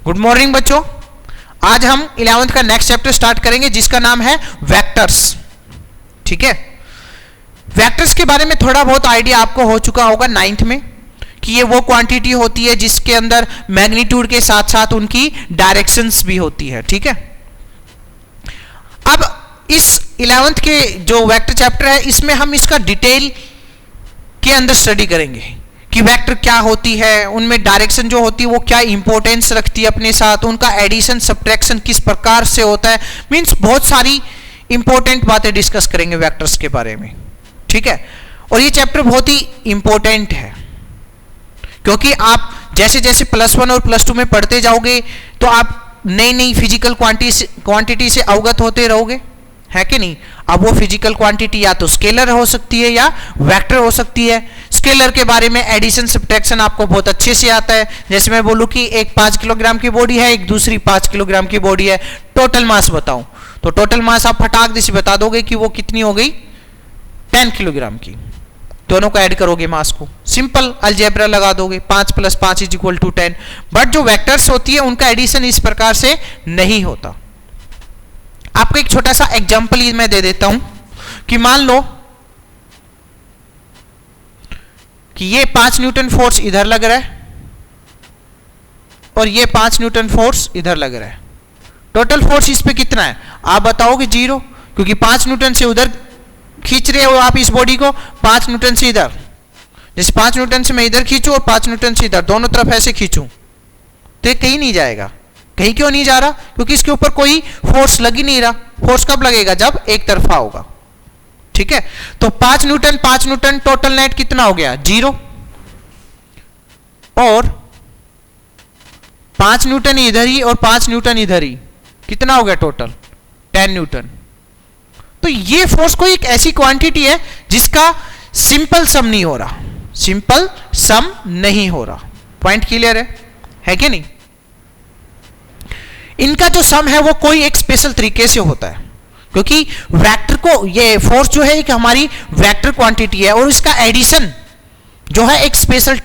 Good morning बच्चों। आज हम 11th का नेक्स्ट चैप्टर स्टार्ट करेंगे जिसका नाम है वेक्टर्स। ठीक है, वेक्टर्स के बारे में थोड़ा बहुत आइडिया आपको हो चुका होगा 9th में कि ये वो क्वांटिटी होती है जिसके अंदर मैग्नीट्यूड के साथ साथ उनकी डायरेक्शंस भी होती है। ठीक है, अब इस 11th के जो वेक्टर चैप्टर है इसमें हम इसका डिटेल के अंदर स्टडी करेंगे कि वेक्टर क्या होती है, उनमें डायरेक्शन जो होती है वो क्या इंपॉर्टेंस रखती है अपने साथ, उनका एडिशन सब्ट्रैक्शन किस प्रकार से होता है, मींस बहुत सारी इंपॉर्टेंट बातें डिस्कस करेंगे वेक्टर्स के बारे में। ठीक है, और ये चैप्टर बहुत ही इंपॉर्टेंट है क्योंकि आप जैसे जैसे +1 और +2 में पढ़ते जाओगे तो आप नई नई फिजिकल क्वांटिटी से अवगत होते रहोगे, है कि नहीं। अब वो फिजिकल क्वांटिटी या तो स्केलर हो सकती है या वेक्टर हो सकती है। स्केलर के बारे में एडिशन सब्ट्रैक्शन आपको बहुत अच्छे से आता है। जैसे मैं बोलूं कि एक 5 किलोग्राम की बॉडी है, एक दूसरी 5 किलोग्राम की बॉडी है, टोटल मास बताऊं तो टोटल मास आप फटाक से बता दोगे कि वो कितनी हो गई, 10 किलोग्राम की। दोनों को ऐड करोगे मास को, सिंपल अलजेब्रा लगा दोगे, 5 + 5 = 10। बट जो वेक्टर्स होती है उनका एडिशन इस प्रकार से नहीं होता। आपको एक छोटा सा एग्जांपल मैं दे देता हूं कि मान लो कि ये 5 न्यूटन फोर्स इधर लग रहा है और ये 5 न्यूटन फोर्स इधर लग रहा है। टोटल फोर्स इस पे कितना है आप बताओगे 0, क्योंकि 5 न्यूटन से उधर खींच रहे हो आप इस बॉडी को, 5 न्यूटन से इधर। जैसे 5 न्यूटन से मैं इधर खींचूं और 5 न्यूटन से इधर, दोनों तरफ ऐसे खींचूं तो ये कहीं नहीं जाएगा। कहीं क्यों नहीं जा रहा? क्योंकि इसके ऊपर कोई फोर्स लग ही नहीं रहा। फोर्स कब लगेगा? जब एक तरफा होगा। ठीक है, तो 5 न्यूटन टोटल नेट कितना हो गया 0, और 5 न्यूटन इधर ही और 5 न्यूटन इधर ही, कितना हो गया टोटल 10 न्यूटन। तो ये फोर्स कोई एक ऐसी क्वांटिटी है जिसका सिंपल सम नहीं हो रहा, सिंपल सम नहीं हो रहा। पॉइंट क्लियर है कि नहीं। इनका जो सम है वो कोई एक स्पेशल तरीके से होता है, क्योंकि वेक्टर को, ये फोर्स जो है एक हमारी वेक्टर क्वांटिटी है और इसका एडिशन जो है एक स्पेशल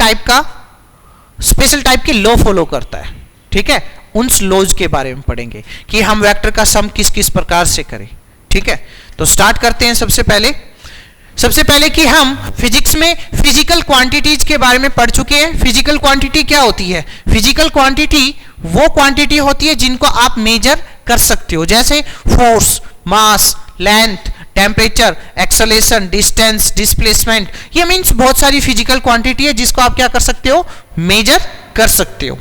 टाइप की लॉ फॉलो करता है। ठीक है, उन लॉज के बारे में पढ़ेंगे कि हम वेक्टर का सम किस किस प्रकार से करें। ठीक है, तो स्टार्ट करते हैं। सबसे पहले कि हम फिजिक्स में फिजिकल क्वांटिटीज के बारे में पढ़ चुके हैं। फिजिकल क्वांटिटी क्या होती है? फिजिकल क्वांटिटी वो क्वांटिटी होती है जिनको आप मेजर कर सकते हो, जैसे force, mass, length, temperature, acceleration, distance, displacement. ये मींस बहुत सारी फिजिकल क्वांटिटी है जिसको आप क्या कर सकते हो, मेजर कर सकते हो।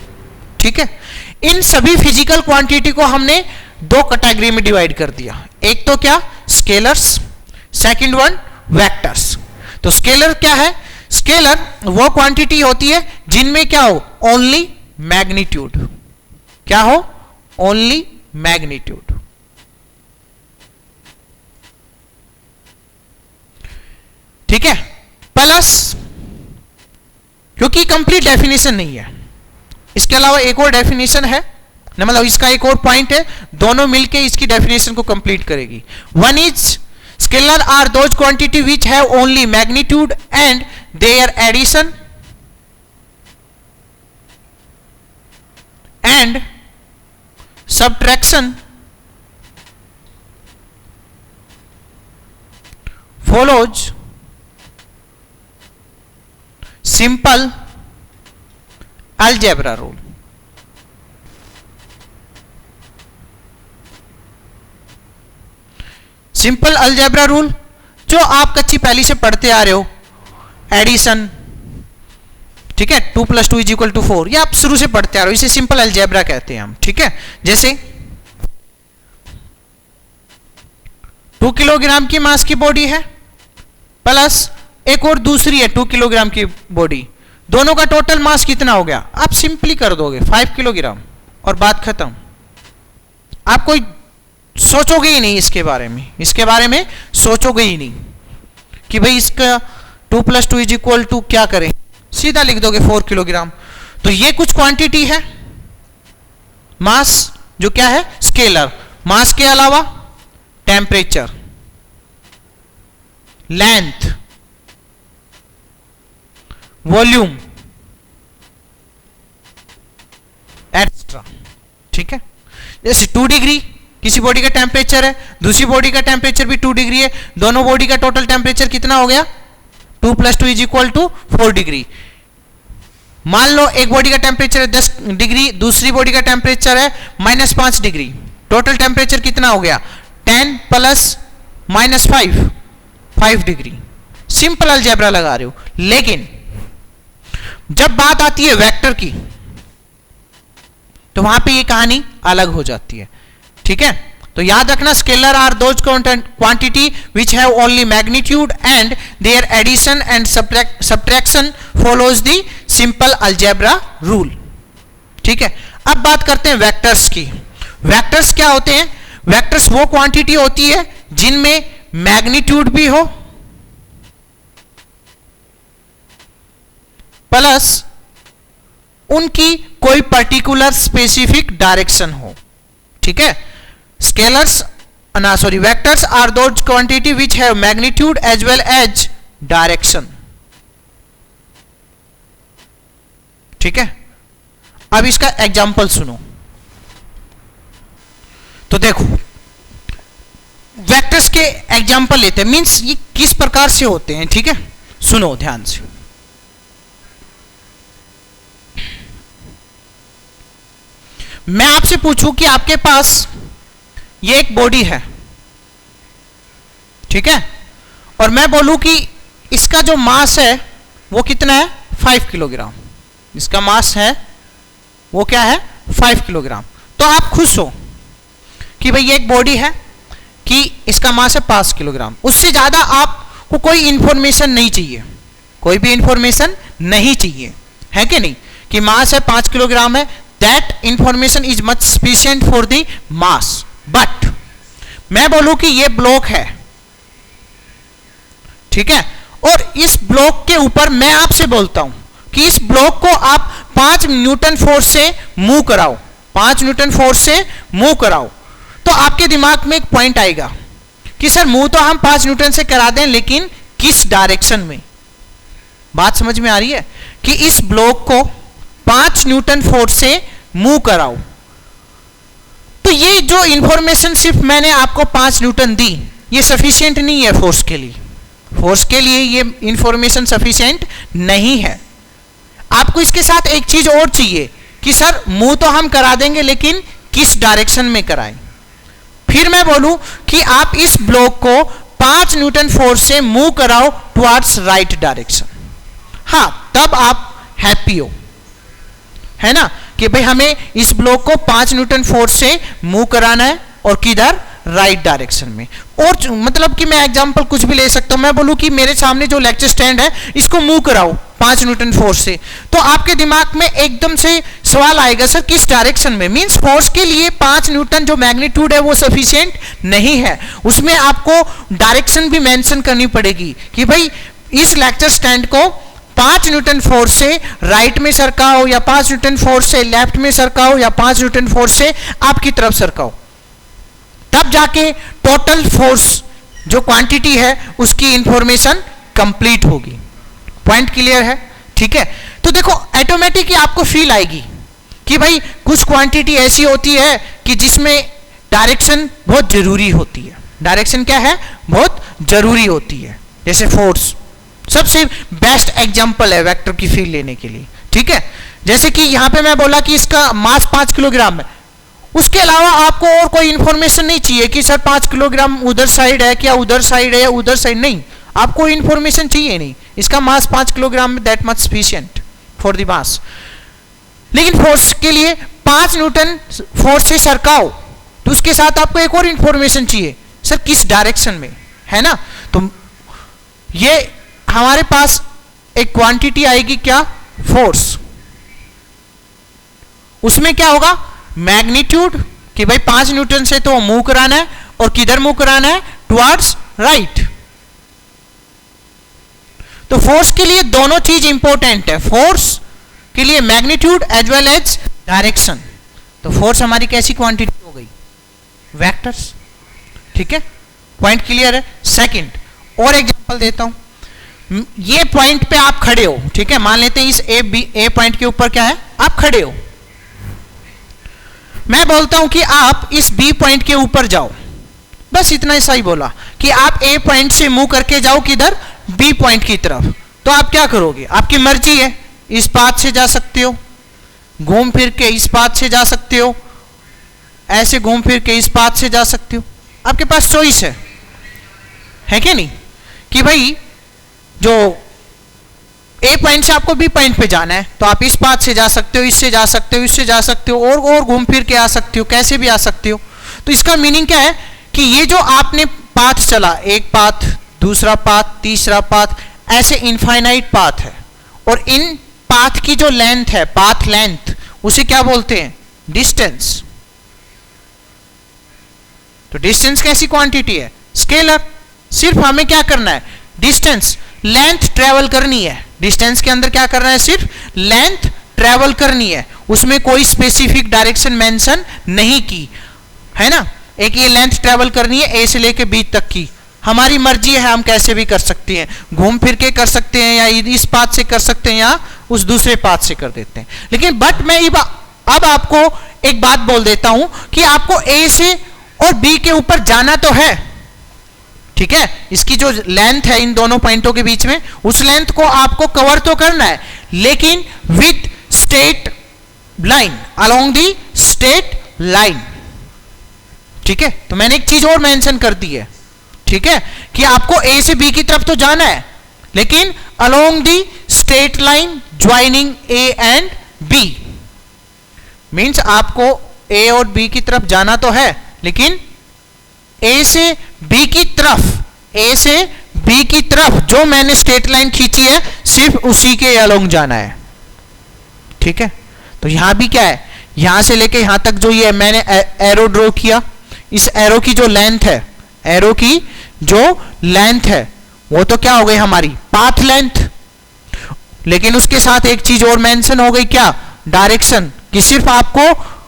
ठीक है, इन सभी फिजिकल क्वांटिटी को हमने 2 कैटेगरी में डिवाइड कर दिया। एक तो क्या, स्केलर्स, सेकंड वन वेक्टर्स। तो स्केलर क्या है? स्केलर वो क्वांटिटी होती है जिनमें क्या हो, ओनली मैग्नीट्यूड, क्या हो, ओनली मैग्नीट्यूड। ठीक है, प्लस, क्योंकि कंप्लीट डेफिनेशन नहीं है, इसके अलावा एक और डेफिनेशन है, मतलब इसका एक और पॉइंट है, दोनों मिलके इसकी डेफिनेशन को कंप्लीट करेगी। One is scalar are those quantity which have only magnitude and their addition and subtraction follows simple algebra rule। Simple algebra rule जो आप कच्ची पहली से पढ़ते आ रहे हो, एडिशन, ठीक है, 2 + 2 = 4, ये आप शुरू से पढ़ते आ रहे हो, इसे सिंपल अलजेब्रा कहते हैं हम। ठीक है, जैसे 2 किलोग्राम की मास की बॉडी है प्लस एक और दूसरी है 2 किलोग्राम की बॉडी, दोनों का टोटल मास कितना हो गया, आप सिंपली कर दोगे 5 किलोग्राम और बात खत्म। आप कोई सोचोगे ही नहीं इसके बारे में सोचोगे ही नहीं कि भाई इसका 2 + 2 = क्या करें, सीधा लिख दोगे 4 किलोग्राम। तो ये कुछ क्वांटिटी है, मास जो क्या है, स्केलर। मास के अलावा टेम्परेचर, लेंथ, वॉल्यूम, एक्सेट्रा। ठीक है, जैसे 2 डिग्री किसी बॉडी का टेम्परेचर है, दूसरी बॉडी का टेम्परेचर भी 2 डिग्री है, दोनों बॉडी का टोटल टेम्परेचर कितना हो गया? 2 + 2 = 4 डिग्री। मान लो एक बॉडी का टेम्परेचर है 10 डिग्री, दूसरी बॉडी का टेम्परेचर है -5 डिग्री, टोटल टेम्परेचर कितना हो गया? 10 + -5 5 डिग्री। सिंपल अलजेब्रा लगा रहे हो। लेकिन जब बात आती है वेक्टर की तो वहां पे ये कहानी अलग हो जाती है। ठीक है, तो याद रखना, scalar are those quantity which have only magnitude and their addition and subtraction follows the simple algebra rule. ठीक है, अब बात करते हैं वेक्टर्स की। वेक्टर्स क्या होते हैं? वेक्टर्स वो क्वांटिटी होती है जिनमें मैग्नीट्यूड भी हो प्लस उनकी कोई पर्टिकुलर स्पेसिफिक डायरेक्शन हो। ठीक है, scalars vectors are those quantity which have magnitude as well as direction. ठीक है, अब इसका एग्जांपल सुनो। तो देखो, वेक्टर्स के एग्जांपल लेते हैं, मींस ये किस प्रकार से होते हैं। ठीक है, सुनो ध्यान से। मैं आपसे पूछूं कि आपके पास ये एक बॉडी है, ठीक है, और मैं बोलूं कि इसका जो मास है वो कितना है? 5 किलोग्राम। इसका मास है वो क्या है? 5 किलोग्राम। तो आप खुश हो कि भाई ये एक बॉडी है कि इसका मास है 5 किलोग्राम। उससे ज्यादा आपको कोई इंफॉर्मेशन नहीं चाहिए, कोई भी इंफॉर्मेशन नहीं चाहिए, है कि नहीं? कि मास है 5 किलोग्राम है, that information is much sufficient for the mass. But मैं बोलूं कि ये ब्लॉक है, ठीक है, और इस ब्लॉक के ऊपर मैं आपसे बोलता हूं कि इस ब्लॉक को आप 5 न्यूटन फोर्स से मूव कराओ, 5 न्यूटन फोर्स से मूव कराओ, तो आपके दिमाग में एक पॉइंट आएगा कि सर मूव तो हम 5 न्यूटन से करा दें, लेकिन किस डायरेक्शन में? बात समझ में आ रही है कि इस ब्लॉक को 5 न्यूटन फोर्स से मूव कराओ। तो ये जो इंफॉर्मेशन सिर्फ मैंने आपको 5 न्यूटन दी, ये सफिशिएंट नहीं है फोर्स के लिए। फोर्स के लिए ये इंफॉर्मेशन सफिशिएंट नहीं है। आपको इसके साथ एक चीज और चाहिए कि सर मूव तो हम करा देंगे, लेकिन किस डायरेक्शन में कराएं? फिर मैं बोलूं कि आप इस ब्लॉक को 5 न्यूटन फोर्स से मूव कराओ टुवर्ड्स राइट डायरेक्शन। हाँ, तब आप हैप्पी हो, है ना, कि भाई हमें इस ब्लॉक को 5 न्यूटन फोर्स से मूव कराना है, और किधर? राइट डायरेक्शन में। और मतलब कि मैं एग्जांपल कुछ भी ले सकता हूं। मैं बोलूं कि मेरे सामने जो लेक्चर स्टैंड है इसको मूव कराओ 5 न्यूटन फोर्स से, तो आपके दिमाग में एकदम से सवाल आएगा, सर किस डायरेक्शन में? मींस फोर्स के लिए 5 न्यूटन जो मैग्नीट्यूड है वो सफिशिएंट नहीं है, उसमें आपको डायरेक्शन भी मेंशन करनी पड़ेगी कि भाई इस लेक्चर स्टैंड को 5 न्यूटन फोर्स से राइट में सरकाओ, या 5 न्यूटन फोर्स से लेफ्ट में सरकाओ, या 5 न्यूटन फोर्स से आपकी तरफ सरकाओ। तब जाके टोटल फोर्स जो क्वांटिटी है उसकी इंफॉर्मेशन कंप्लीट होगी। पॉइंट क्लियर है? ठीक है, तो देखो ऑटोमेटिकली आपको फील आएगी कि भाई कुछ क्वांटिटी ऐसी होती है कि जिसमें डायरेक्शन बहुत जरूरी होती है। डायरेक्शन क्या है? बहुत जरूरी होती है। जैसे फोर्स सबसे बेस्ट एग्जांपल है वेक्टर की फील लेने के लिए। ठीक है, जैसे कि यहां पे मैं बोला कि इसका मास 5 किलोग्राम है, उसके अलावा आपको और कोई इंफॉर्मेशन नहीं चाहिए कि सर 5 किलोग्राम उधर साइड है क्या, उधर साइड है या उधर साइड, नहीं, आपको इंफॉर्मेशन चाहिए नहीं। इसका मास 5 किलोग्राम में, that much sufficient for the mass. लेकिन फोर्स के लिए 5 न्यूटन फोर्स से सरकाओ, तो उसके साथ आपको एक और इंफॉर्मेशन चाहिए, सर किस डायरेक्शन में, है ना? तो ये हमारे पास एक क्वांटिटी आएगी क्या? फोर्स। उसमें क्या होगा? मैग्नीट्यूड, कि भाई 5 न्यूटन से तो मूव कराना है, और किधर मूव कराना है? Towards right. तो फोर्स के लिए दोनों चीज इंपॉर्टेंट है, फोर्स के लिए magnitude as well as direction. तो फोर्स हमारी कैसी क्वांटिटी हो गई? वेक्टर्स। ठीक है, पॉइंट क्लियर है? सेकंड और एग्जांपल देता हूं। ये पॉइंट पे आप खड़े हो, ठीक है, मान लेते हैं इस ए पॉइंट के ऊपर क्या है, आप खड़े हो। मैं बोलता हूं कि आप इस बी पॉइंट के ऊपर जाओ, बस इतना ऐसा ही बोला कि आप ए पॉइंट से मूव करके जाओ किधर, बी पॉइंट की तरफ। तो आप क्या करोगे, आपकी मर्जी है, इस पाथ से जा सकते हो, घूम फिर के इस पाथ से जा सकते हो, ऐसे घूम फिर के इस पाथ से जा सकते हो, आपके पास चॉइस है क्या नहीं, कि भाई जो ए पॉइंट से आपको बी पॉइंट पे जाना है तो आप इस पाथ से जा सकते हो, इससे जा सकते हो, इससे जा सकते हो, और घूम फिर के आ सकते हो, कैसे भी आ सकते हो। तो इसका मीनिंग क्या है कि ये जो आपने पाथ चला, एक पाथ, दूसरा पाथ, तीसरा पाथ, ऐसे इनफाइनाइट पाथ है, और इन पाथ की जो लेंथ है, पाथ लेंथ, उसे क्या बोलते हैं, डिस्टेंस। तो डिस्टेंस कैसी क्वांटिटी है, स्केलर। सिर्फ हमें क्या करना है, डिस्टेंस, लेंथ ट्रेवल करनी है। डिस्टेंस के अंदर क्या करना है, सिर्फ लेंथ ट्रेवल करनी है, उसमें कोई स्पेसिफिक डायरेक्शन मेंशन नहीं की है ना। एक ये लेंथ ट्रेवल करनी है ए से लेके बी तक की, हमारी मर्जी है, हम कैसे भी कर सकते हैं, घूम फिर के कर सकते हैं, या इस पाथ से कर सकते हैं, या उस दूसरे पाथ से कर देते हैं। लेकिन बट मैं अब आपको एक बात बोल देता हूं कि आपको ए से और बी के ऊपर जाना तो है, ठीक है। इसकी जो लेंथ है इन दोनों पॉइंटों के बीच में, उस लेंथ को आपको कवर तो करना है, लेकिन with straight line, along the straight line, ठीक है। तो मैंने एक चीज और मेंशन कर दी है, ठीक है, कि आपको ए से बी की तरफ तो जाना है, लेकिन along the straight line joining A and B. Means आपको ए और बी की तरफ जाना तो है, लेकिन ए से बी की तरफ, ए से बी की तरफ जो मैंने स्ट्रेट लाइन खींची है, सिर्फ उसी के अलोंग जाना है, ठीक है। तो यहां भी क्या है, यहां से लेके यहां तक जो ये मैंने एरो ड्रॉ किया, इस एरो की जो लेंथ है, एरो की जो लेंथ है, वो तो क्या हो गई हमारी पाथ लेंथ। लेकिन उसके साथ एक चीज और मेंशन हो गई, क्या, डायरेक्शन, कि सिर्फ आपको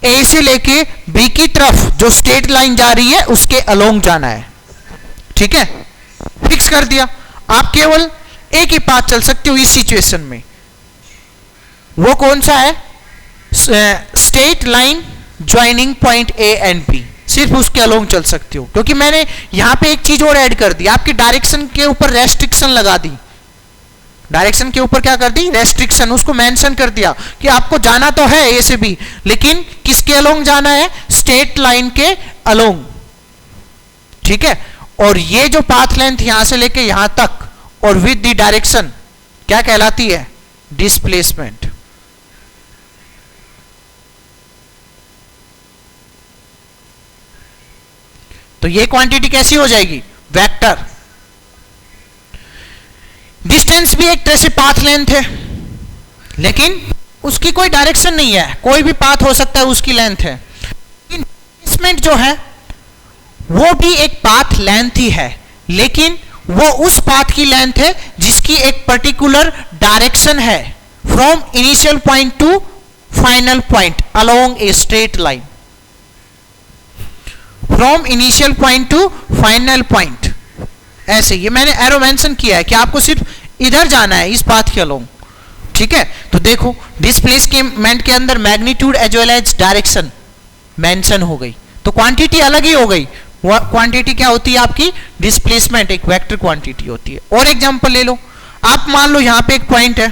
ए से लेके बी की तरफ जो स्ट्रेट लाइन जा रही है उसके अलोंग जाना है, ठीक है। फिक्स कर दिया, आप केवल एक ही पाथ चल सकते हो इस सिचुएशन में। वो कौन सा है, straight line joining point A and B, सिर्फ उसके अलोंग चल सकते हो। क्योंकि मैंने यहां पे एक चीज और ऐड कर दी, आपकी डायरेक्शन के ऊपर रेस्ट्रिक्शन लगा दी, डायरेक्शन के ऊपर क्या कर दी, रेस्ट्रिक्शन, उसको मेंशन कर दिया कि आपको जाना तो है ए से बी, लेकिन किसके अलोंग जाना है, स्ट्रेट लाइन के अलोंग, ठीक है। और ये जो पाथ लेंथ यहां से लेके यहां तक और विद द डायरेक्शन क्या कहलाती है, डिस्प्लेसमेंट। तो ये क्वांटिटी कैसी हो जाएगी, वेक्टर। डिस्टेंस भी एक तरह से पाथ लेंथ है, लेकिन उसकी कोई डायरेक्शन नहीं है, कोई भी पाथ हो सकता है, उसकी लेंथ है। डिस्प्लेसमेंट जो है वो भी एक पाथ लेंथ ही है, लेकिन वो उस पाथ की लेंथ है जिसकी एक पर्टिकुलर डायरेक्शन है, from initial point two final point along a straight line, from initial point two final point. ऐसे ये मैंने एरो मेंशन किया है कि आपको सिर्फ इधर जाना है, इस पाथ के अलोंग, ठीक है। तो देखो डिस्प्लेसमेंट के अंदर magnitude as well as direction mention हो गई, तो क्वांटिटी अलग ही हो गई। क्वांटिटी क्या होती है आपकी, डिस्प्लेसमेंट एक वेक्टर क्वांटिटी होती है। और एग्जांपल ले लो, आप मान लो यहां पे एक पॉइंट है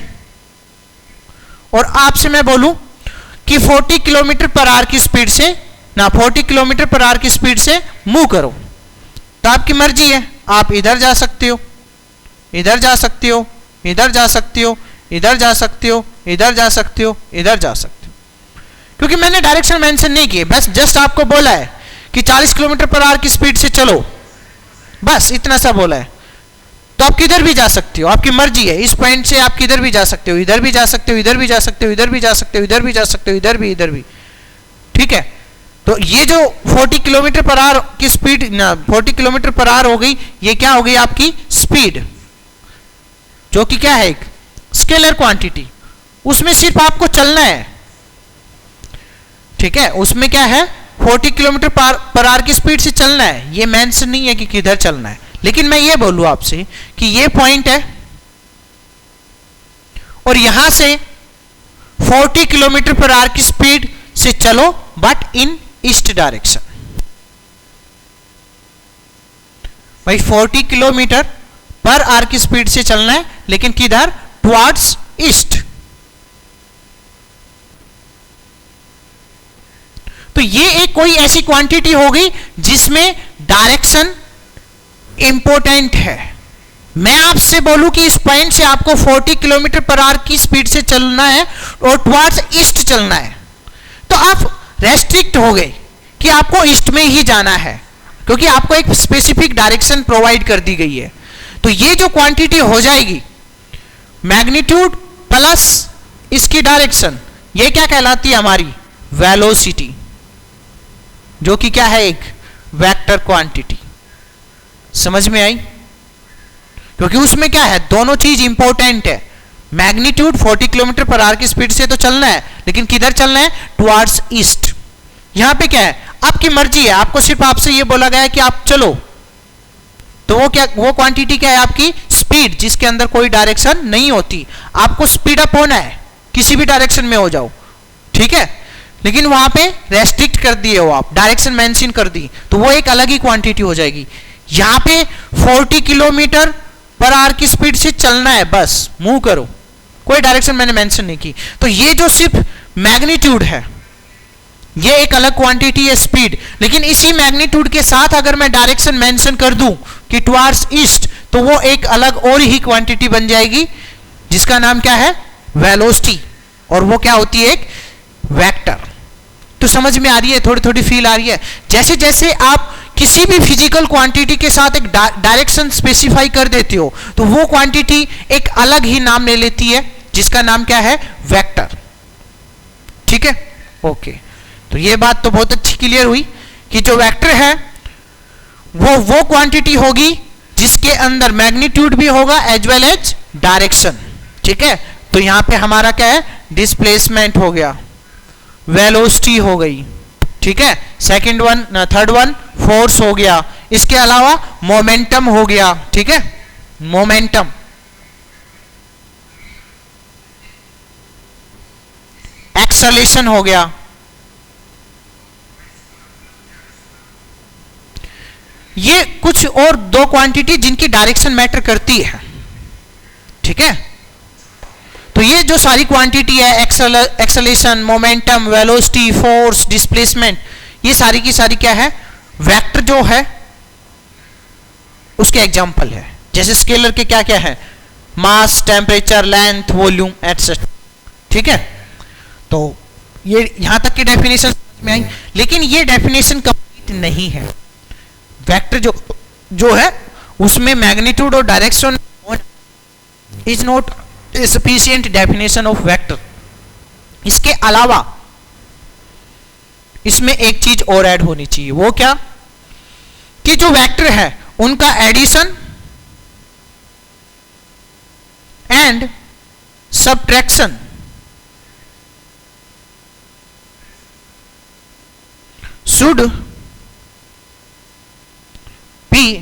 और आपसे मैं बोलूं कि 40 किलोमीटर पर आवर की स्पीड से 40 किलोमीटर पर आवर की स्पीड से मूव करो, तो आपकी मर्जी है, आप इधर जा सकते हो, इधर जा सकते हो, इधर जा सकते हो, इधर जा सकते हो, इधर जा सकते हो, इधर जा सकते हो। क्योंकि मैंने डायरेक्शन मेंशन नहीं किए, बस जस्ट आपको बोला है कि 40 किलोमीटर पर आवर की स्पीड से चलो, बस इतना सा बोला है। तो आप किधर भी जा सकते हो, आपकी मर्जी है, इस पॉइंट से आप किधर भी जा सकते हो, इधर भी जा सकते हो, इधर भी जा सकते हो, इधर भी जा सकते हो, इधर भी जा सकते हो, इधर भी, इधर भी, ठीक है। तो ये जो 40 किलोमीटर पर आवर की स्पीड, 40 किलोमीटर पर आवर हो गई, ये क्या हो गई आपकी स्पीड, जो कि क्या है, एक स्केलर क्वांटिटी, उसमें सिर्फ आपको चलना है, ठीक है। उसमें क्या है, 40 किलोमीटर पर आवर की स्पीड से चलना है, ये मेंशन नहीं है कि किधर चलना है। लेकिन मैं ये बोलूं आपसे कि ये पॉइंट है और यहां से 40 किलोमीटर पर आवर की स्पीड से चलो बट इन ईस्ट डायरेक्शन। भाई 40 किलोमीटर पर आवर की स्पीड से चलना है, लेकिन किधर? Towards east. तो ये एक कोई ऐसी क्वांटिटी होगी जिसमें डायरेक्शन इंपॉर्टेंट है। मैं आपसे बोलूं कि इस पॉइंट से आपको 40 किलोमीटर पर आवर की स्पीड से चलना है और टुवर्ड्स ईस्ट चलना है, तो आप रेस्ट्रिक्ट हो गए कि आपको ईस्ट में ही जाना है, क्योंकि आपको एक स्पेसिफिक डायरेक्शन प्रोवाइड कर दी गई है। तो ये जो क्वांटिटी हो जाएगी मैग्नीट्यूड प्लस इसकी डायरेक्शन, ये क्या कहलाती है? हमारी वेलोसिटी, जो कि क्या है? एक वेक्टर क्वांटिटी। समझ में आई? क्योंकि उसमें क्या है? दोनों चीज इंपॉर्टेंट है। मैग्नीट्यूड 40 किलोमीटर पर आवर की स्पीड से तो चलना है, लेकिन किधर चलना है? Towards east. यहां पे क्या है? आपकी मर्जी है, आपको सिर्फ आपसे ये बोला गया है कि आप चलो, तो वो क्या? वो क्वांटिटी क्या है? आपकी स्पीड, जिसके अंदर कोई डायरेक्शन नहीं होती। आपको स्पीड अप होना है, किसी भी डायरेक्शन में हो जाओ, ठीक है, लेकिन वहां पे रेस्ट्रिक्ट कर दिए हो आप, डायरेक्शन मेंशन कर दी, तो वो एक अलग ही क्वांटिटी हो जाएगी। यहां पे 40 किलोमीटर पर आवर की स्पीड से चलना है, बस मूव करो, कोई डायरेक्शन मैंने मेंशन नहीं की। तो ये जो सिर्फ मैग्नीट्यूड है, ये एक अलग क्वांटिटी है स्पीड, लेकिन इसी मैग्नीट्यूड के साथ अगर मैं डायरेक्शन मेंशन कर दूं कि टुवर्ड्स ईस्ट, तो वो एक अलग और ही क्वांटिटी बन जाएगी, जिसका नाम क्या है? वेलोसिटी। और वो क्या होती है? एक वेक्टर। तो समझ में आ रही है? थोड़ी थोड़ी फील आ रही है? जैसे जैसे आप किसी भी फिजिकल क्वांटिटी के साथ एक डायरेक्शन स्पेसिफाई कर देते हो, तो वो क्वांटिटी एक अलग ही नाम ले लेती है, जिसका नाम क्या है? वेक्टर। ठीक है, ओके। तो ये बात तो बहुत अच्छी क्लियर हुई कि जो वेक्टर है वो क्वांटिटी होगी जिसके अंदर मैग्नीट्यूड भी होगा एज वेल एज डायरेक्शन। ठीक है, तो यहां पे हमारा क्या है? डिस्प्लेसमेंट हो गया, वेलोसिटी हो गई, ठीक है, second one, third one force हो गया, इसके अलावा मोमेंटम हो गया, ठीक है, मोमेंटम, एक्सेलेरेशन हो गया। ये कुछ और दो क्वांटिटी जिनकी डायरेक्शन मैटर करती है, ठीक है। तो ये जो सारी क्वांटिटी है, acceleration, momentum, velocity, force, displacement, ये सारी की सारी क्या है? वेक्टर जो है उसके एग्जांपल है। जैसे स्केलर के क्या क्या है? मास, टेम्परेचर, लेंथ, वॉल्यूम एटसेट्रा, ठीक है। तो ये यहां तक की डेफिनेशन में आई, लेकिन ये डेफिनेशन कंप्लीट नहीं है। वेक्टर जो है उसमें मैग्नीट्यूड और direction is not a sufficient definition of vector. इसके अलावा इसमें एक चीज और ऐड होनी चाहिए। वो क्या? कि जो वेक्टर है उनका एडिशन एंड सबट्रैक्शन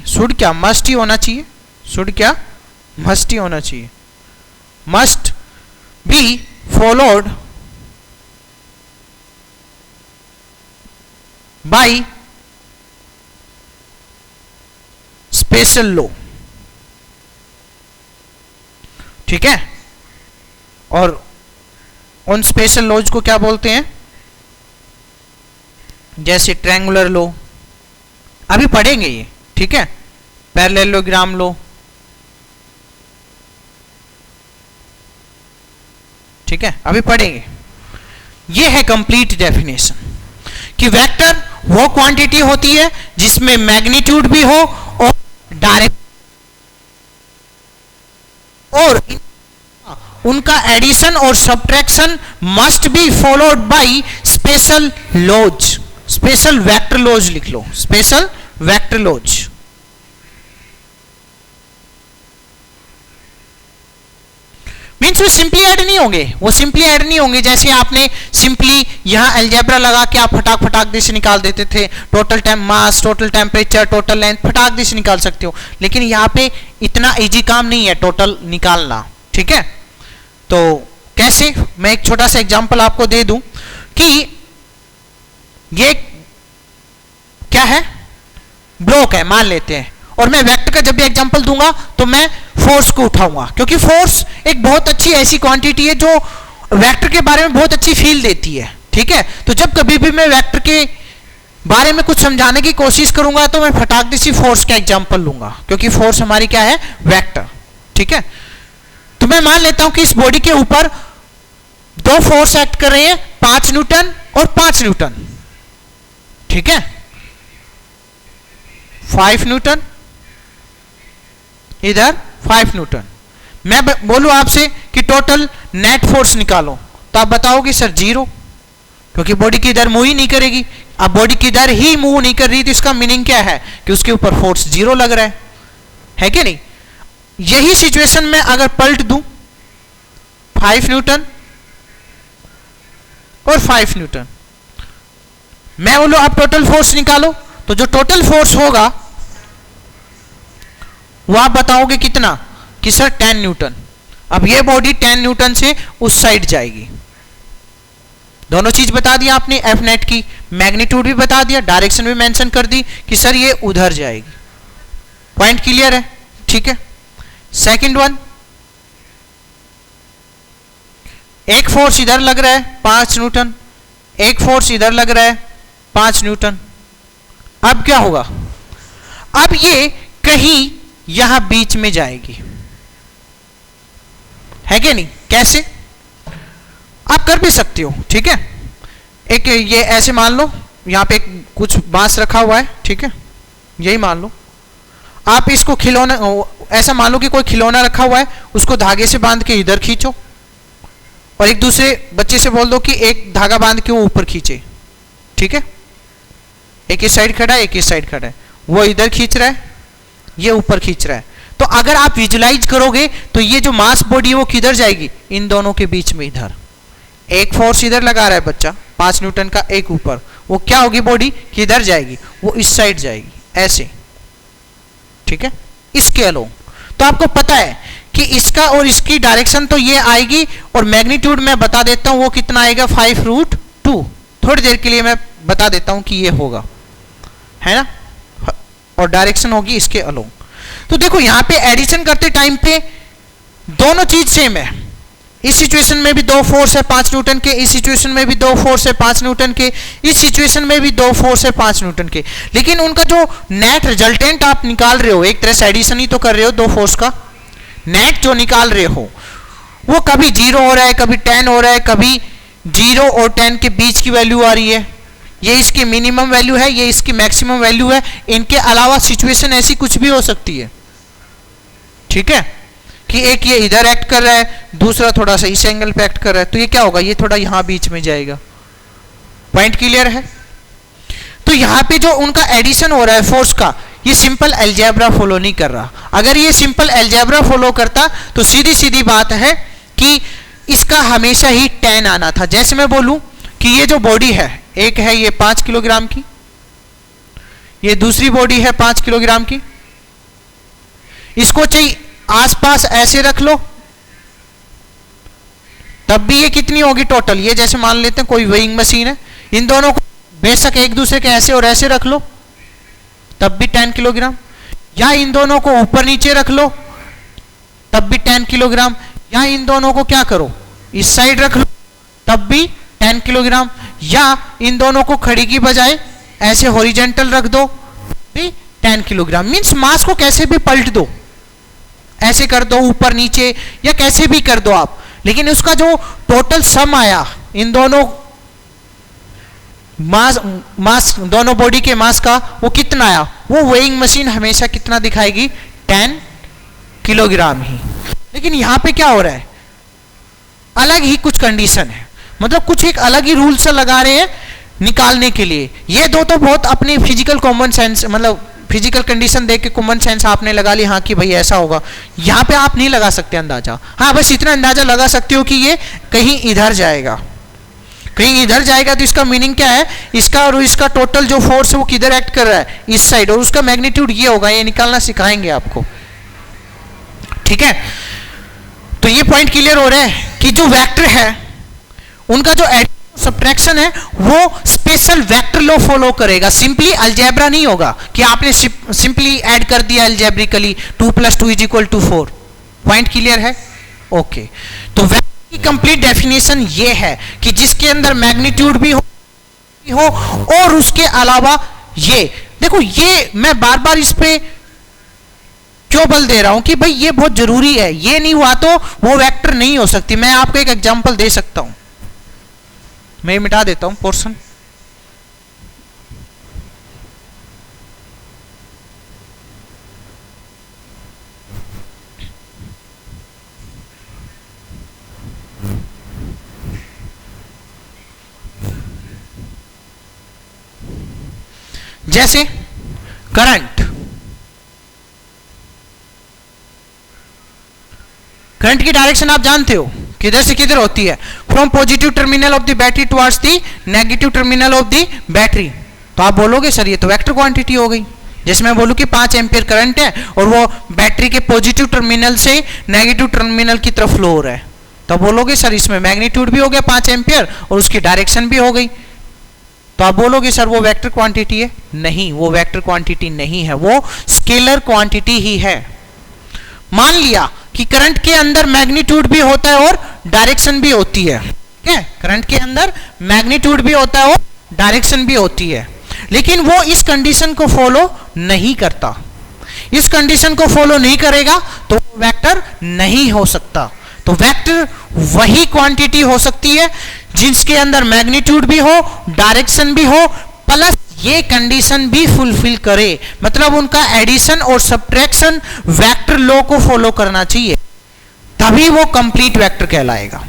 शुड क्या मस्ट ही होना चाहिए, शुड क्या मस्ट ही होना चाहिए, must be followed by special law, ठीक है। और उन स्पेशल लॉज को क्या बोलते हैं? जैसे ट्रायंगुलर लॉ, अभी पढ़ेंगे ये, ठीक है, पैरेललोग्राम लॉ, ठीक है, अभी पढ़ेंगे। ये है कंप्लीट डेफिनेशन कि वेक्टर वो क्वांटिटी होती है जिसमें मैग्नीट्यूड भी हो और डायरेक्ट, और उनका एडिशन और subtraction must be followed by special laws, special vector laws लिख लो, स्पेशल वेक्टर लॉज। मीन्स वो सिंपली ऐड नहीं होंगे, वो सिंपली ऐड नहीं होंगे। जैसे आपने सिंपली यहां अलजेब्रा लगा के आप फटाक फटाक दे से निकाल देते थे, total time mass, total temperature, total length फटाक दे से निकाल सकते हो, लेकिन यहां पे इतना इजी काम नहीं है टोटल निकालना, ठीक है। तो कैसे? मैं एक छोटा सा एग्जांपल आपको दे दूं कि ये क्या है, ब्लॉक है मान लेते हैं, और मैं वेक्टर का जब भी एग्जांपल दूंगा तो मैं फोर्स को उठाऊंगा, क्योंकि फोर्स एक बहुत अच्छी ऐसी क्वांटिटी है जो वेक्टर के बारे में बहुत अच्छी फील देती है। ठीक है, तो जब कभी भी मैं वेक्टर के बारे में कुछ समझाने की कोशिश करूंगा तो मैं फटाक से फोर्स का एग्जांपल लूंगा, क्योंकि फोर्स हमारी क्या है, वेक्टर। ठीक है, तो मैं मान लेता हूं कि इस बॉडी के ऊपर दो फोर्स एक्ट कर रहे हैं, 5 न्यूटन और 5 न्यूटन। ठीक है, 5 न्यूटन, इधर 5 न्यूटन। मैं बोलूं आपसे कि टोटल नेट फोर्स निकालो, तो आप बताओगे सर 0, क्योंकि बॉडी की इधर मूव ही नहीं करेगी। अब बॉडी की इधर ही मूव नहीं कर रही तो इसका मीनिंग क्या है कि उसके ऊपर फोर्स 0 लग रहा है कि नहीं। यही सिचुएशन में अगर पलट दूं 5 न्यूटन और 5 न्यूटन, मैं बोलूं आप टोटल फोर्स निकालो, तो जो टोटल फोर्स होगा वो आप बताओगे कितना, कि सर 10 न्यूटन। अब ये बॉडी 10 न्यूटन से उस साइड जाएगी। दोनों चीज बता दिया आपने, एफ नेट की मैग्नीट्यूड भी बता दिया, डायरेक्शन भी मेंशन कर दी कि सर ये उधर जाएगी। पॉइंट क्लियर है? ठीक है, सेकंड वन, एक फोर्स इधर लग रहा है 5 न्यूटन, एक फोर्स इधर लग रहा है 5 न्यूटन। अब क्या होगा, अब ये कहीं यहां बीच में जाएगी, है कि नहीं। कैसे आप कर भी सकते हो। ठीक है, एक ये ऐसे मान लो, यहां पे कुछ बांस रखा हुआ है, ठीक है, यही मान लो। आप इसको खिलौना, ऐसा मान लो कि कोई खिलौना रखा हुआ है, उसको धागे से बांध के इधर खींचो, और एक दूसरे बच्चे से बोल दो कि एक धागा बांध के वो ऊपर खींचे। ठीक है, एक इस साइड खड़ा है, एक इस साइड खड़ा है, वो इधर खींच रहा है, ये ऊपर खींच रहा है। तो अगर आप विजुलाइज करोगे तो ये जो मास बॉडी है वो किधर जाएगी, इन दोनों के बीच में इधर। एक फोर्स इधर लगा रहा है बच्चा 5 न्यूटन का, एक ऊपर, वो क्या होगी बॉडी, किधर जाएगी, वो इस साइड जाएगी, ऐसे। ठीक है, इसके अलोंग। तो आपको पता है कि इसका और इसकी डायरेक्शन तो ये आएगी, और मैग्नीट्यूड मैं बता देता हूं वो कितना आएगा, 5√2। थोड़ी देर के लिए मैं बता देता हूं कि ये होगा, है ना, और डायरेक्शन होगी इसके अलोंग। तो देखो यहां पे एडिशन करते टाइम पे दोनों चीज सेम है। इस सिचुएशन में भी दो फोर्स है 5 न्यूटन के, इस सिचुएशन में भी दो फोर्स है 5 न्यूटन के, इस सिचुएशन में भी दो फोर्स है 5 न्यूटन के। लेकिन उनका जो नेट रिजल्टेंट आप निकाल रहे हो, एक तरह से एडिशन ही तो कर रहे हो, दो फोर्स का नेट जो निकाल रहे हो वो कभी 0 हो रहा है, कभी 10 हो रहा है, कभी 0 और 10 के बीच की वैल्यू आ रही है। ये इसकी मिनिमम वैल्यू है, ये इसकी मैक्सिमम वैल्यू है। इनके अलावा सिचुएशन ऐसी कुछ भी हो सकती है। ठीक है, कि एक ये इधर एक्ट कर रहा है, दूसरा थोड़ा सा इस एंगल पे एक्ट कर रहा है, तो ये क्या होगा, ये थोड़ा यहां बीच में जाएगा। पॉइंट क्लियर है? तो यहां पे जो उनका एडिशन हो रहा है फोर्स का, ये सिंपल अलजेब्रा फॉलो नहीं कर रहा। अगर ये सिंपल अलजेब्रा फॉलो करता तो सीधी सीधी बात है कि इसका हमेशा ही 10 आना था। जैसे मैं बोलूं कि ये जो बॉडी है, एक है ये 5 किलोग्राम की, ये दूसरी बॉडी है 5 किलोग्राम की, इसको चाहिए आसपास ऐसे रख लो, तब भी ये कितनी होगी टोटल। ये जैसे मान लेते हैं कोई वेइंग मशीन है, इन दोनों को बेशक एक दूसरे के ऐसे और ऐसे रख लो, तब भी 10 किलोग्राम। या इन दोनों को ऊपर नीचे रख लो, तब भी 10 किलोग्राम। या इन दोनों को क्या करो, इस साइड रख लो, तब भी 10 किलोग्राम। या इन दोनों को खड़ी की बजाय ऐसे हॉरिजेंटल रख दो, भी 10 किलोग्राम। मीन्स मास को कैसे भी पलट दो, ऐसे कर दो, ऊपर नीचे, या कैसे भी कर दो आप, लेकिन उसका जो टोटल सम आया इन दोनों मास दोनों बॉडी के मास का, वो कितना आया, वो वेइंग मशीन हमेशा कितना दिखाएगी, 10 किलोग्राम ही। लेकिन यहां पे क्या हो रहा है, अलग ही कुछ कंडीशन है, मतलब कुछ एक अलग ही रूल से लगा रहे हैं निकालने के लिए। ये दो तो बहुत अपनी फिजिकल कॉमन सेंस, मतलब फिजिकल कंडीशन देख के कॉमन सेंस आपने लगा ली, हाँ कि भाई ऐसा होगा। यहां पे आप नहीं लगा सकते अंदाजा, हाँ बस इतना अंदाजा लगा सकते हो कि ये कहीं इधर जाएगा, कहीं इधर जाएगा। तो इसका मीनिंग क्या है, इसका और इसका टोटल जो फोर्स है वो किधर एक्ट कर रहा है, इस साइड, और उसका मैग्नीट्यूड ये होगा। ये निकालना सिखाएंगे आपको, ठीक है। तो ये पॉइंट क्लियर हो रहा है कि जो वेक्टर है उनका जो सब्ट्रैक्शन है वो स्पेशल वेक्टर लॉ फॉलो करेगा, सिंपली अलजेब्रा नहीं होगा कि आपने सिंपली ऐड कर दिया अलजेब्रिकली 2 + 2 = 4। पॉइंट क्लियर है? ओके। तो वेक्टर की कंप्लीट डेफिनेशन ये है कि जिसके अंदर मैग्नीट्यूड भी हो और उसके अलावा ये देखो, ये मैं बार बार इस पे क्यों बल दे रहा हूं कि भाई ये बहुत जरूरी है, ये नहीं हुआ तो वो वेक्टर नहीं हो सकती। मैं आपको एक एग्जांपल दे सकता हूं, मैं मिटा देता हूं पोर्शन। जैसे करंट की डायरेक्शन आप जानते हो किधर से किधर होती है, from positive terminal of the battery towards the negative terminal of the battery. तो आप बोलोगे सर ये तो वेक्टर क्वांटिटी हो गई। जैसे मैं बोलूं कि 5 एम्पियर करंट है और वो बैटरी के पॉजिटिव टर्मिनल से नेगेटिव टर्मिनल की तरफ फ्लो हो रहा है, तो बोलोगे सर इसमें मैग्नीट्यूड भी हो गया 5 एम्पियर और उसकी डायरेक्शन भी हो गई। तो आप बोलोगे सर वो वेक्टर क्वांटिटी है। नहीं, वो वेक्टर क्वांटिटी नहीं है, वो स्केलर क्वांटिटी ही है। मान लिया कि करंट के अंदर मैग्नीट्यूड भी होता है और डायरेक्शन भी होती है, ठीक है? करंट के अंदर मैग्नीट्यूड भी होता है और डायरेक्शन भी होती है, लेकिन वो इस कंडीशन को फॉलो नहीं करता। इस कंडीशन को फॉलो नहीं करेगा तो वेक्टर नहीं हो सकता। तो वेक्टर वही क्वांटिटी हो सकती है जिसके अंदर मैग्नीट्यूड भी हो, डायरेक्शन भी हो, प्लस ये कंडीशन भी फुलफिल करे, मतलब उनका एडिशन और सब्ट्रैक्शन वेक्टर लॉ को फॉलो करना चाहिए, तभी वो कंप्लीट वेक्टर कहलाएगा।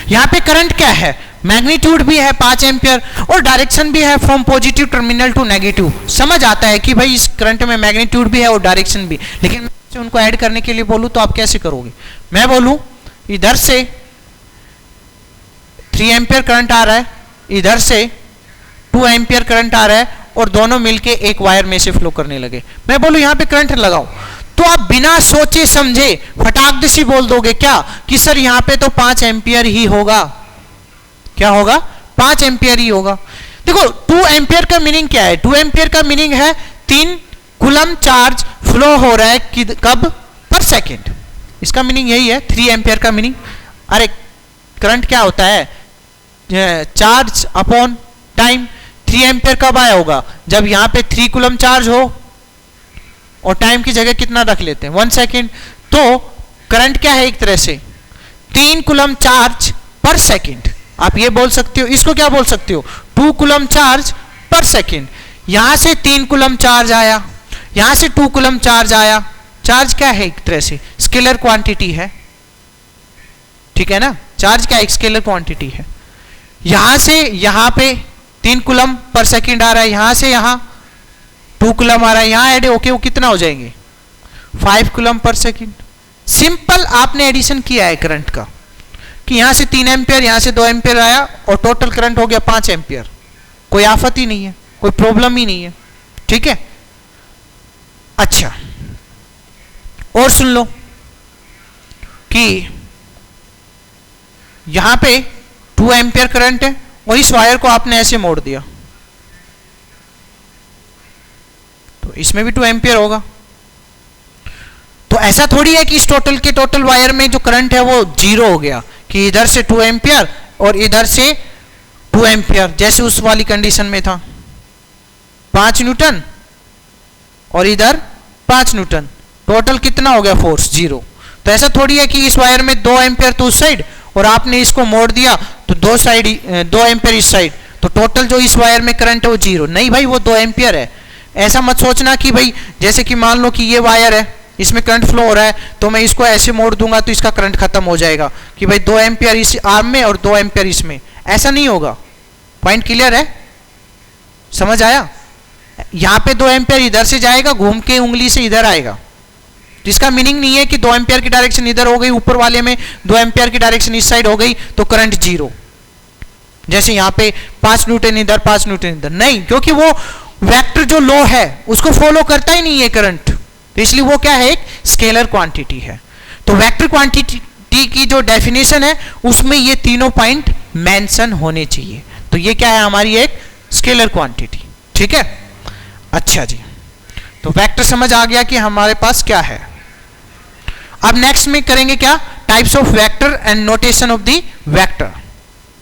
यहां पे करंट क्या है, मैग्नीट्यूड भी है 5 एम्पियर और डायरेक्शन भी है from positive terminal to negative. समझ आता है कि भाई इस करंट में मैग्नीट्यूड भी है और डायरेक्शन भी, लेकिन मैं उनको ऐड करने के लिए बोलूं तो आप कैसे करोगे? मैं बोलूं इधर से 3 एम्पियर करंट आ रहा है, इधर से 2 एम्पियर करंट आ रहा है और दोनों मिलके एक वायर में से फ्लो करने लगे। मैं बोलूं यहां पे करंट लगाओ, तो आप बिना सोचे समझे फटाक से बोल दोगे क्या कि सर यहां पे तो 5 एम्पियर ही होगा। क्या होगा? 5 एम्पियर ही होगा। देखो 2 एम्पियर का मीनिंग क्या है? 2 एम्पियर का मीनिंग है 3 कूलम चार्ज फ्लो हो रहा है कब? पर सेकेंड। इसका मीनिंग यही है 3 एम्पियर का मीनिंग। अरे करंट क्या होता है? Charge upon time. 3 एम्पियर कब आया होगा? जब यहां पे 3 कूलम चार्ज हो और टाइम की जगह कितना रख लेते हैं? 1 सेकेंड। तो करंट क्या है? एक तरह से 3 कूलम चार्ज पर सेकेंड। आप ये बोल सकते हो, इसको क्या बोल सकते हो? 2 कूलम चार्ज पर सेकेंड। यहां से 3 कूलम चार्ज आया, यहां से 2 कूलम चार्ज आया। चार्ज क्या है? एक तरह से स्केलर क्वांटिटी है, ठीक है ना? चार्ज क्या? एक स्केलर क्वांटिटी है। यहां से यहां पे 3 कूलम पर सेकेंड आ रहा है, यहां से यहां 2 कूलम आ रहा है, यहां ऐड होके वो कितना हो जाएंगे? 5 कूलम पर सेकेंड। सिंपल आपने एडिशन किया है करंट का कि यहां से 3 एम्पियर, यहां से 2 एम्पियर आया और टोटल करंट हो गया 5 एम्पियर। कोई आफत ही नहीं है, कोई प्रॉब्लम ही नहीं है, ठीक है? अच्छा, और सुन लो कि यहां पे 2 एम्पियर करंट है और इस वायर को आपने ऐसे मोड़ दिया तो इसमें भी 2 एम्पियर होगा। तो ऐसा थोड़ी है कि इस टोटल के टोटल वायर में जो करंट है वो 0 हो गया कि इधर से 2 एम्पियर और इधर से 2 एम्पियर, जैसे उस वाली कंडीशन में था 5 न्यूटन और इधर 5 न्यूटन, टोटल कितना हो गया? फोर्स 0। तो ऐसा थोड़ी है कि इस वायर में 2 एम्पियर तो उस साइड और आपने इसको मोड़ दिया तो 2 एम्पियर इस साइड, तो टोटल जो इस वायर में करंट है वो 0। नहीं भाई, वो 2 एम्पियर है। ऐसा मत सोचना कि भाई जैसे कि मान लो कि ये वायर है, इसमें करंट फ्लो हो रहा है तो मैं इसको ऐसे मोड़ दूंगा तो इसका करंट खत्म हो जाएगा कि भाई 2 एम्पियर इस आर्म में और 2 एम्पियर इसमें। ऐसा नहीं होगा। पॉइंट क्लियर है? समझ आया? यहां पे 2 एम्पियर इधर से जाएगा, घूम के उंगली से इधर आएगा, जिसका मीनिंग नहीं है कि 2 एम्पियर की डायरेक्शन इधर हो गई, ऊपर वाले में 2 एम्पियर की डायरेक्शन इस साइड हो गई तो करंट 0। जैसे यहां पे 5 न्यूटन इधर, 5 न्यूटन इधर, नहीं, क्योंकि वो वेक्टर जो लॉ है उसको फॉलो करता ही नहीं है करंट, तो इसलिए वो क्या है? एक स्केलर क्वांटिटी है। तो वेक्टर क्वांटिटी की जो डेफिनेशन है उसमें ये तीनों पॉइंट मेंशन होने चाहिए। तो ये क्या है, हमारी एक स्केलर क्वांटिटी। ठीक है, अच्छा जी, तो वेक्टर समझ आ गया कि हमारे पास क्या है। अब नेक्स्ट में करेंगे क्या, types of vector and notation of the vector.